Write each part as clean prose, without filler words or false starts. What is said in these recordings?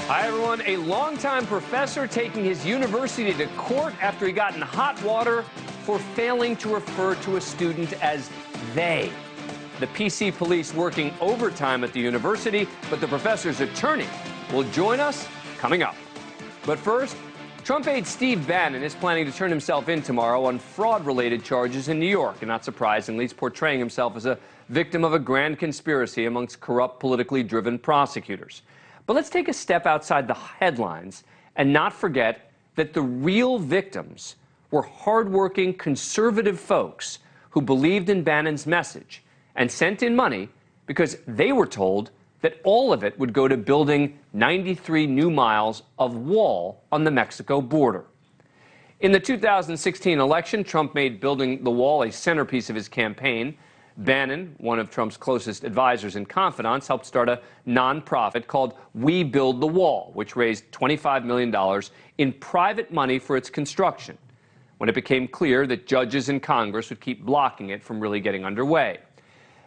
Hi, everyone. A longtime professor taking his university to court after he got in hot water for failing to refer to a student as they. The PC police working overtime at the university, but the professor's attorney will join us coming up. But first, Trump aide Steve Bannon is planning to turn himself in tomorrow on fraud-related charges in New York. And not surprisingly, he's portraying himself as a victim of a grand conspiracy amongst corrupt, politically driven prosecutors. But let's take a step outside the headlines and not forget that the real victims were hardworking, conservative folks who believed in Bannon's message and sent in money because they were told that all of it would go to building 93 new miles of wall on the Mexico border. In the 2016 election, Trump made building the wall a centerpiece of his campaign. Bannon, one of Trump's closest advisors and confidants, helped start a nonprofit called We Build the Wall, which raised $25 million in private money for its construction, when it became clear that judges in Congress would keep blocking it from really getting underway.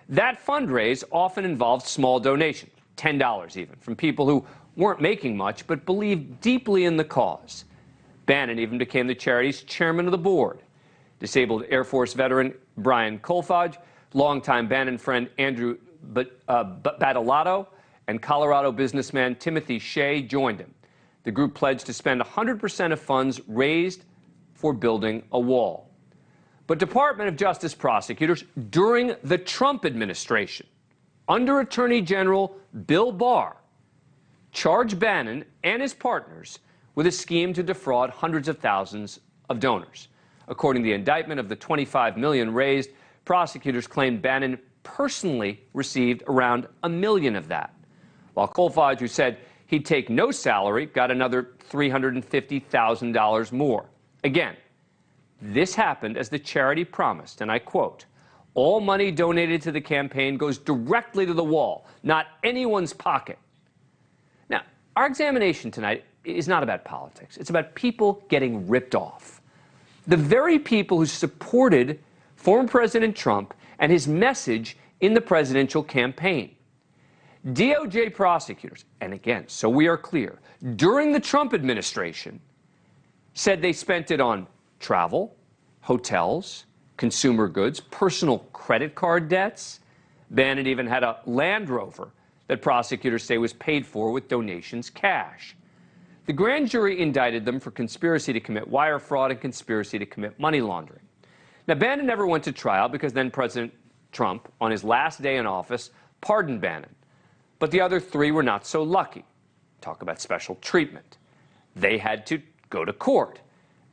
That fundraise often involved small donations, $10 even, from people who weren't making much but believed deeply in the cause. Bannon even became the charity's chairman of the board. Disabled Air Force veteran Brian Kolfage, longtime Bannon friend Andrew Badalato, and Colorado businessman Timothy Shea joined him. The group pledged to spend 100% of funds raised for building a wall. But Department of Justice prosecutors during the Trump administration, under Attorney General Bill Barr, charged Bannon and his partners with a scheme to defraud hundreds of thousands of donors. According to the indictment of the $25 million raised, prosecutors claimed Bannon personally received around $1 million of that, while Kolfage, who said he'd take no salary, got another $350,000 more. Again, this happened as the charity promised, and I quote, "All money donated to the campaign goes directly to the wall, not anyone's pocket." Now, our examination tonight is not about politics. It's about people getting ripped off. The very people who supported former President Trump and his message in the presidential campaign. DOJ prosecutors, and again, so we are clear, during the Trump administration, said they spent it on travel, hotels, consumer goods, personal credit card debts. Bannon even had a Land Rover that prosecutors say was paid for with donations cash. The grand jury indicted them for conspiracy to commit wire fraud and conspiracy to commit money laundering. Now, Bannon never went to trial because then President Trump, on his last day in office, pardoned Bannon. But the other three were not so lucky. Talk about special treatment. They had to go to court.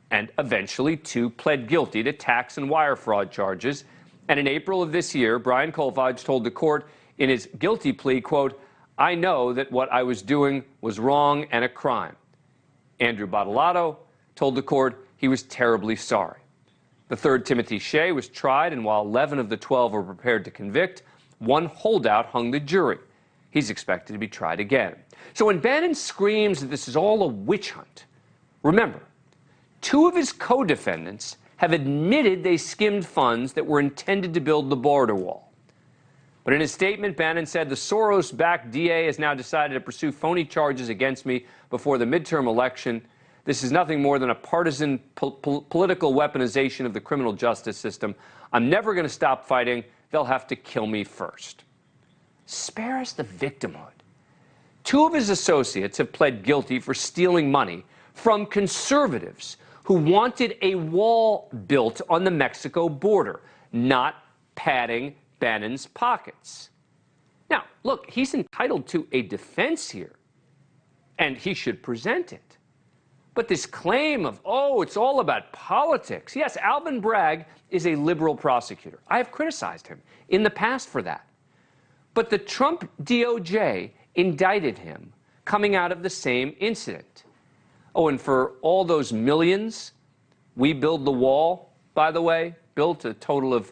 And eventually, two pled guilty to tax and wire fraud charges. And in April of this year, Brian Kolfage told the court in his guilty plea, quote, "I know that what I was doing was wrong and a crime." Andrew Badalato told the court he was terribly sorry. The third, Timothy Shea, was tried, and while 11 of the 12 were prepared to convict, one holdout hung the jury. He's expected to be tried again. So when Bannon screams that this is all a witch hunt, remember, two of his co-defendants have admitted they skimmed funds that were intended to build the border wall. But in his statement, Bannon said the Soros-backed DA has now decided to pursue phony charges against me before the midterm election. This is nothing more than a partisan political weaponization of the criminal justice system. I'm never going to stop fighting. They'll have to kill me first. Spare us the victimhood. Two of his associates have pled guilty for stealing money from conservatives who wanted a wall built on the Mexico border, not padding Bannon's pockets. Now, look, he's entitled to a defense here, and he should present it. But this claim of, oh, it's all about politics. Yes, Alvin Bragg is a liberal prosecutor. I have criticized him in the past for that. But the Trump DOJ indicted him coming out of the same incident. Oh, and for all those millions, We Build the Wall, by the way, built a total of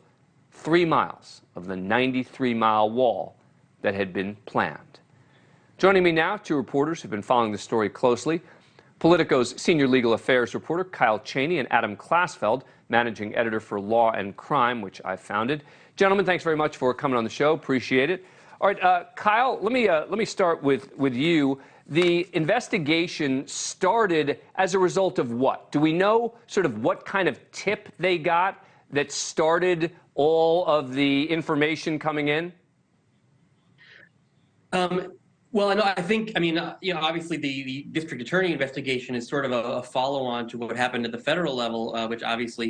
3 miles of the 93-mile wall that had been planned. Joining me now, two reporters who've been following the story closely. Politico's senior legal affairs reporter, Kyle Cheney, and Adam Klasfeld, managing editor for Law and Crime, which I founded. Gentlemen, thanks very much for coming on the show. Appreciate it. All right, Kyle, let me start with you. the investigation started as a result of what? Do we know sort of what kind of tip they got that started all of the information coming in? Well, no, I think, I mean, obviously the district attorney investigation is sort of a follow-on to what happened at the federal level, which obviously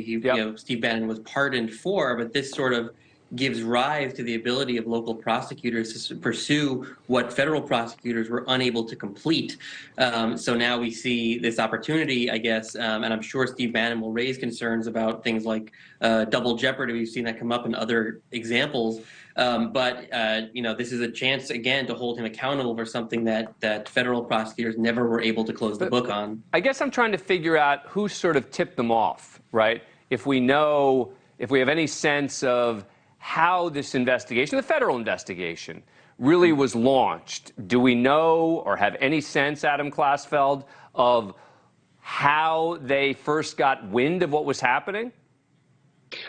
Steve Bannon was pardoned for, but this sort of gives rise to the ability of local prosecutors to pursue what federal prosecutors were unable to complete. So now we see this opportunity, I guess, and I'm sure Steve Bannon will raise concerns about things like double jeopardy. We've seen that come up in other examples. But this is a chance, again, to hold him accountable for something that federal prosecutors never were able to close the book on. I guess I'm trying to figure out who sort of tipped them off, right? If we have any sense of how this investigation, the federal investigation, really was launched. Do we know or have any sense, Adam Klasfeld, of how they first got wind of what was happening?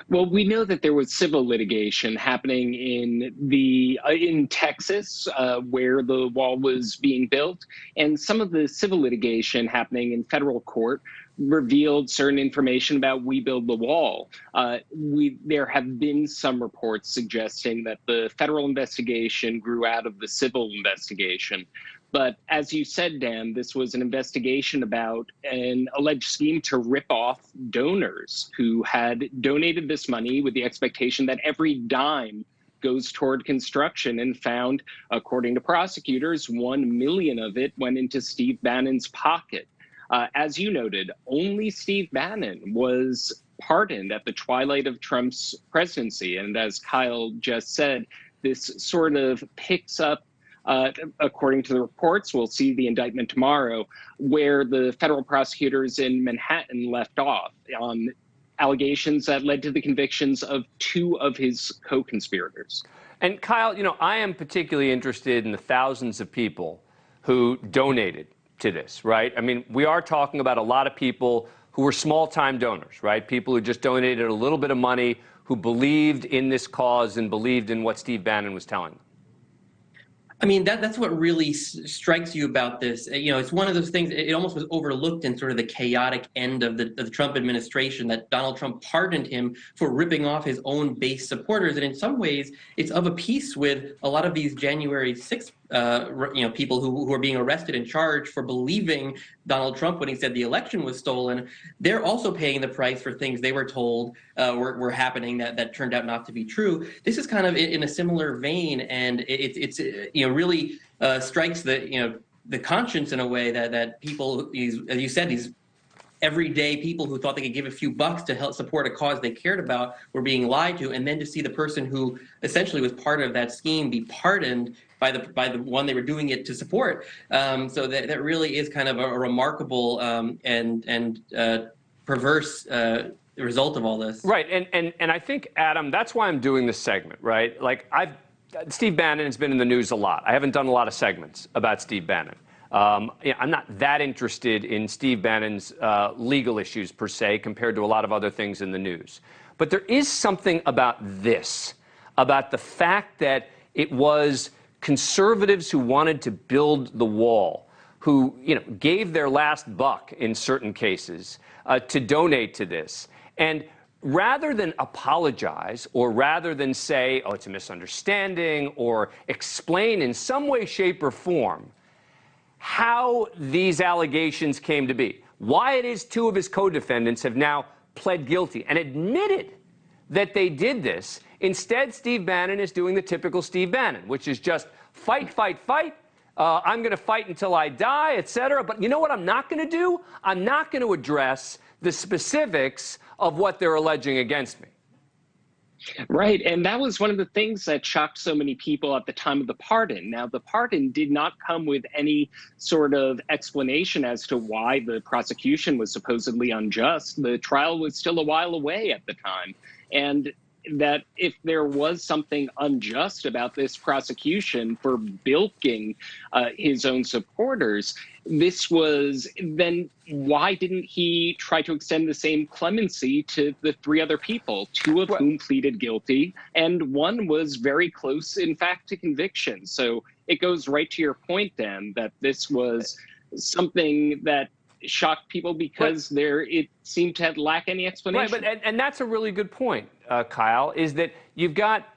Well, we know that there was civil litigation happening in Texas, where the wall was being built, and some of the civil litigation happening in federal court revealed certain information about We Build the Wall. There have been some reports suggesting that the federal investigation grew out of the civil investigation. But as you said, Dan, this was an investigation about an alleged scheme to rip off donors who had donated this money with the expectation that every dime goes toward construction, and found, according to prosecutors, $1 million of it went into Steve Bannon's pocket. As you noted, only Steve Bannon was pardoned at the twilight of Trump's presidency. And as Kyle just said, this sort of picks up, according to the reports, we'll see the indictment tomorrow, where the federal prosecutors in Manhattan left off on allegations that led to the convictions of 2 of his co-conspirators. And Kyle, I am particularly interested in the thousands of people who donated to this, right? I mean, we are talking about a lot of people who were small-time donors, right? People who just donated a little bit of money, who believed in this cause and believed in what Steve Bannon was telling them. I mean, that's what really strikes you about this. It's one of those things, it almost was overlooked in sort of the chaotic end of the Trump administration, that Donald Trump pardoned him for ripping off his own base supporters. And in some ways, it's of a piece with a lot of these January 6th people who are being arrested and charged for believing Donald Trump when he said the election was stolen. They're also paying the price for things they were told were happening that turned out not to be true. This is kind of in a similar vein, and it's really strikes the conscience in a way that people, as you said, these everyday people who thought they could give a few bucks to help support a cause they cared about were being lied to, and then to see the person who essentially was part of that scheme be pardoned by the one they were doing it to support. So that really is kind of a remarkable and perverse result of all this. Right, and I think, Adam, that's why I'm doing this segment, right? Like, Steve Bannon has been in the news a lot. I haven't done a lot of segments about Steve Bannon. I'm not that interested in Steve Bannon's legal issues per se compared to a lot of other things in the news. But there is something about this, about the fact that it was conservatives who wanted to build the wall, who gave their last buck in certain cases to donate to this. And rather than apologize, or rather than say, oh, it's a misunderstanding, or explain in some way, shape, or form how these allegations came to be, why it is 2 of his co-defendants have now pled guilty and admitted that they did this. Instead, Steve Bannon is doing the typical Steve Bannon, which is just fight, fight, fight. I'm going to fight until I die, etc. But you know what I'm not going to do? I'm not going to address the specifics of what they're alleging against me. Right, and that was one of the things that shocked so many people at the time of the pardon. Now, the pardon did not come with any sort of explanation as to why the prosecution was supposedly unjust. The trial was still a while away at the time. And that if there was something unjust about this prosecution for bilking his own supporters, then why didn't he try to extend the same clemency to the three other people, two of whom pleaded guilty, and one was very close, in fact, to conviction? So it goes right to your point, Dan, that this was something that shocked people because it seemed to lack any explanation. Right, and that's a really good point, Kyle, is that you've got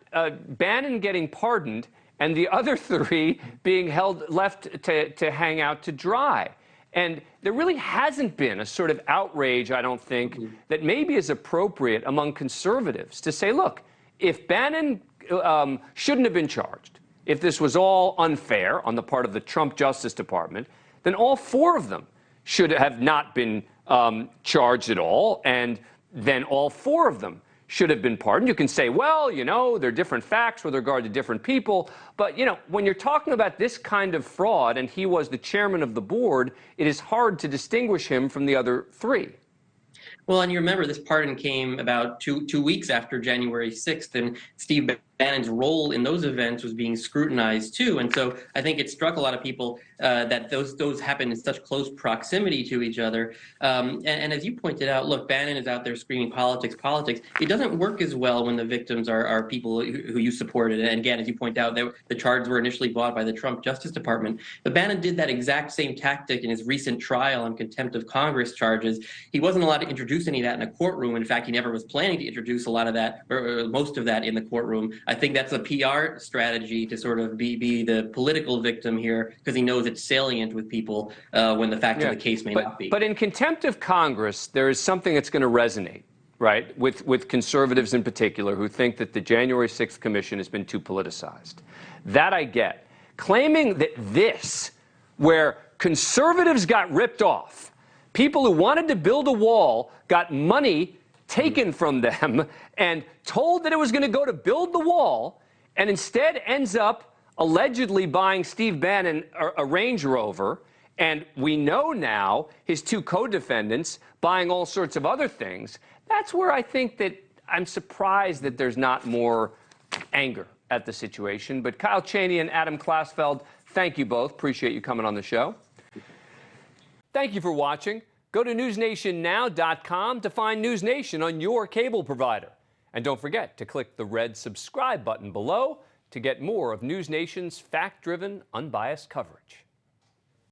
Bannon getting pardoned and the other three being left to hang out to dry. And there really hasn't been a sort of outrage, I don't think, that maybe is appropriate among conservatives to say, look, if Bannon shouldn't have been charged, if this was all unfair on the part of the Trump Justice Department, then all four of them should have not been charged at all, and then all four of them should have been pardoned. You can say, well, there are different facts with regard to different people, but, when you're talking about this kind of fraud, and he was the chairman of the board, it is hard to distinguish him from the other three. Well, and you remember this pardon came about two weeks after January 6th, and Steve Bannon's role in those events was being scrutinized too. And so I think it struck a lot of people that those happened in such close proximity to each other. And as you pointed out, look, Bannon is out there screaming politics, politics. It doesn't work as well when the victims are people who you supported. And again, as you point out, the charges were initially bought by the Trump Justice Department. But Bannon did that exact same tactic in his recent trial on contempt of Congress charges. He wasn't allowed to introduce any of that in a courtroom. In fact, he never was planning to introduce a lot of that or most of that in the courtroom. I think that's a PR strategy to sort of be the political victim here, because he knows it's salient with people when the fact of the case may not be. But in contempt of Congress, there is something that's going to resonate, right, with conservatives in particular who think that the January 6th Commission has been too politicized. That I get. Claiming that where conservatives got ripped off, people who wanted to build a wall got money taken from them and told that it was going to go to build the wall, and instead ends up allegedly buying Steve Bannon a Range Rover, and we know now his two co-defendants buying all sorts of other things. That's where I think that I'm surprised that there's not more anger at the situation. But Kyle Cheney and Adam Klasfeld, thank you both. Appreciate you coming on the show. Thank you for watching. Go to newsnationnow.com to find NewsNation on your cable provider. And don't forget to click the red subscribe button below to get more of NewsNation's fact-driven, unbiased coverage.